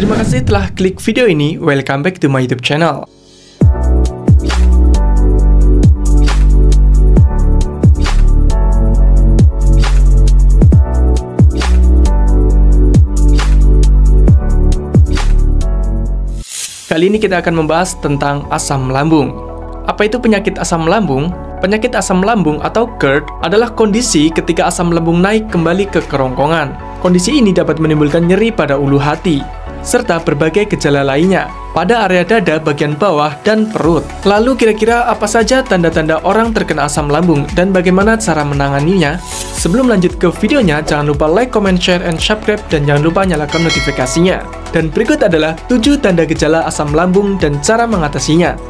Terima kasih telah klik video ini. Welcome back to my YouTube channel. Kali ini kita akan membahas tentang asam lambung. Apa itu penyakit asam lambung? Penyakit asam lambung atau GERD adalah kondisi ketika asam lambung naik kembali ke kerongkongan. Kondisi ini dapat menimbulkan nyeri pada ulu hati, serta berbagai gejala lainnya pada area dada bagian bawah dan perut. Lalu kira-kira apa saja tanda-tanda orang terkena asam lambung dan bagaimana cara menanganinya? Sebelum lanjut ke videonya, jangan lupa like, comment, share, and subscribe, dan jangan lupa nyalakan notifikasinya. Dan berikut adalah 7 tanda gejala asam lambung dan cara mengatasinya.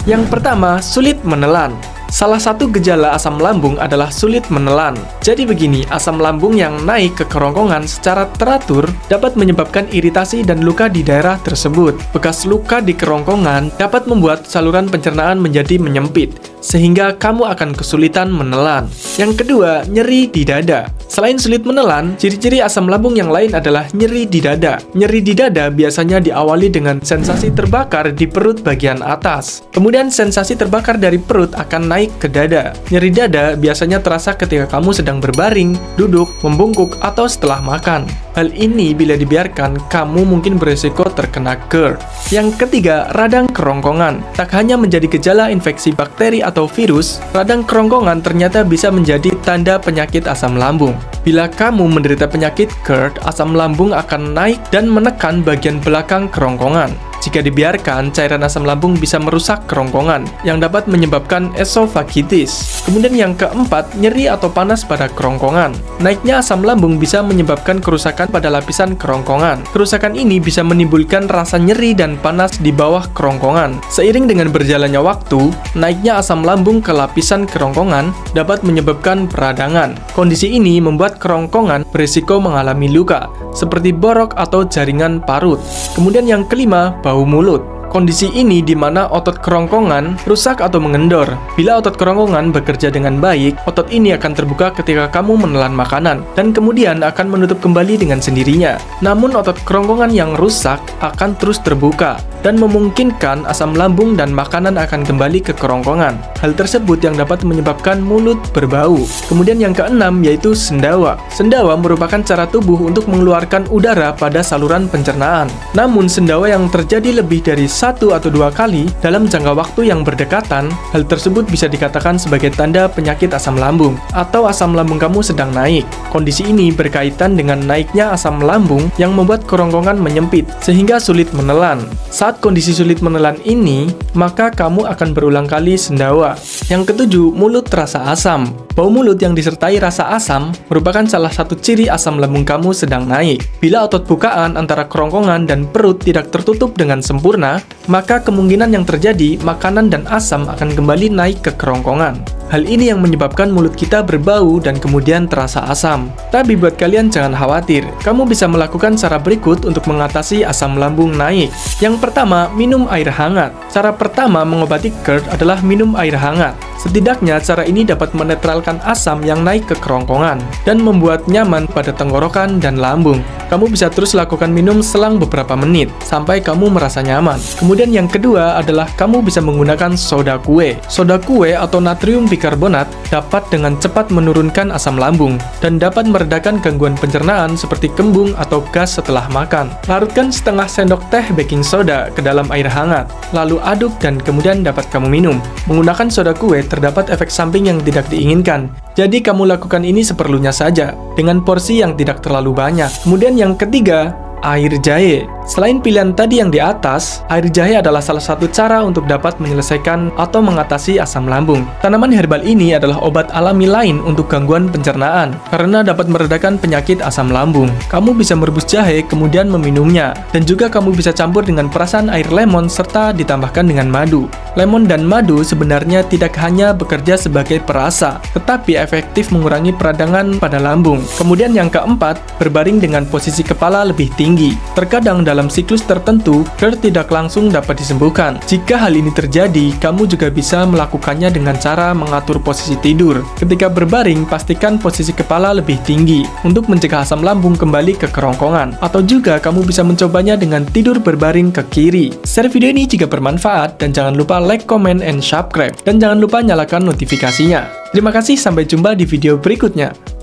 Yang pertama, sulit menelan. Salah satu gejala asam lambung adalah sulit menelan. Jadi begini, asam lambung yang naik ke kerongkongan secara teratur dapat menyebabkan iritasi dan luka di daerah tersebut. Bekas luka di kerongkongan dapat membuat saluran pencernaan menjadi menyempit, sehingga kamu akan kesulitan menelan. Yang kedua, nyeri di dada. Selain sulit menelan, ciri-ciri asam lambung yang lain adalah nyeri di dada. Nyeri di dada biasanya diawali dengan sensasi terbakar di perut bagian atas. Kemudian sensasi terbakar dari perut akan naik ke dada. Nyeri dada biasanya terasa ketika kamu sedang berbaring, duduk, membungkuk, atau setelah makan. Hal ini bila dibiarkan, kamu mungkin berisiko terkena GERD. Yang ketiga, radang kerongkongan. Tak hanya menjadi gejala infeksi bakteri atau virus, radang kerongkongan ternyata bisa menjadi tanda penyakit asam lambung. Bila kamu menderita penyakit GERD, asam lambung akan naik dan menekan bagian belakang kerongkongan. Jika dibiarkan, cairan asam lambung bisa merusak kerongkongan, yang dapat menyebabkan esofagitis. Kemudian yang keempat, nyeri atau panas pada kerongkongan. Naiknya asam lambung bisa menyebabkan kerusakan pada lapisan kerongkongan. Kerusakan ini bisa menimbulkan rasa nyeri dan panas di bawah kerongkongan. Seiring dengan berjalannya waktu, naiknya asam lambung ke lapisan kerongkongan dapat menyebabkan peradangan. Kondisi ini membuat kerongkongan berisiko mengalami luka, seperti borok atau jaringan parut. Kemudian yang kelima, bau mulut. Kondisi ini di mana otot kerongkongan rusak atau mengendor. Bila otot kerongkongan bekerja dengan baik, otot ini akan terbuka ketika kamu menelan makanan, dan kemudian akan menutup kembali dengan sendirinya. Namun otot kerongkongan yang rusak akan terus terbuka, dan memungkinkan asam lambung dan makanan akan kembali ke kerongkongan. Hal tersebut yang dapat menyebabkan mulut berbau. Kemudian yang keenam yaitu sendawa. Sendawa merupakan cara tubuh untuk mengeluarkan udara pada saluran pencernaan. Namun sendawa yang terjadi lebih dari 1 atau 2 kali dalam jangka waktu yang berdekatan, hal tersebut bisa dikatakan sebagai tanda penyakit asam lambung atau asam lambung kamu sedang naik. Kondisi ini berkaitan dengan naiknya asam lambung yang membuat kerongkongan menyempit sehingga sulit menelan. Saat kondisi sulit menelan ini, maka kamu akan berulang kali sendawa. Yang ketujuh, mulut terasa asam. Bau mulut yang disertai rasa asam merupakan salah satu ciri asam lambung kamu sedang naik. Bila otot bukaan antara kerongkongan dan perut tidak tertutup dengan sempurna, maka kemungkinan yang terjadi makanan dan asam akan kembali naik ke kerongkongan. Hal ini yang menyebabkan mulut kita berbau dan kemudian terasa asam. Tapi buat kalian jangan khawatir, kamu bisa melakukan cara berikut untuk mengatasi asam lambung naik. Yang pertama, minum air hangat. Cara pertama mengobati GERD adalah minum air hangat. Setidaknya cara ini dapat menetralkan asam yang naik ke kerongkongan dan membuat nyaman pada tenggorokan dan lambung. Kamu bisa terus lakukan minum selang beberapa menit sampai kamu merasa nyaman. Kemudian yang kedua adalah kamu bisa menggunakan soda kue. Soda kue atau natrium bikarbonat dapat dengan cepat menurunkan asam lambung dan dapat meredakan gangguan pencernaan seperti kembung atau gas setelah makan. Larutkan setengah sendok teh baking soda ke dalam air hangat, lalu aduk dan kemudian dapat kamu minum. Menggunakan soda kue terdapat efek samping yang tidak diinginkan. Jadi kamu lakukan ini seperlunya saja, dengan porsi yang tidak terlalu banyak. Kemudian yang ketiga, air jahe. Selain pilihan tadi yang di atas, air jahe adalah salah satu cara untuk dapat menyelesaikan atau mengatasi asam lambung. Tanaman herbal ini adalah obat alami lain untuk gangguan pencernaan, karena dapat meredakan penyakit asam lambung. Kamu bisa merebus jahe kemudian meminumnya, dan juga kamu bisa campur dengan perasan air lemon serta ditambahkan dengan madu. Lemon dan madu sebenarnya tidak hanya bekerja sebagai perasa, tetapi efektif mengurangi peradangan pada lambung. Kemudian yang keempat, berbaring dengan posisi kepala lebih tinggi. Terkadang dalam siklus tertentu, GERD tidak langsung dapat disembuhkan. Jika hal ini terjadi, kamu juga bisa melakukannya dengan cara mengatur posisi tidur. Ketika berbaring, pastikan posisi kepala lebih tinggi untuk mencegah asam lambung kembali ke kerongkongan. Atau juga kamu bisa mencobanya dengan tidur berbaring ke kiri. Share video ini jika bermanfaat, dan jangan lupa like, comment, and subscribe. Dan jangan lupa nyalakan notifikasinya. Terima kasih, sampai jumpa di video berikutnya.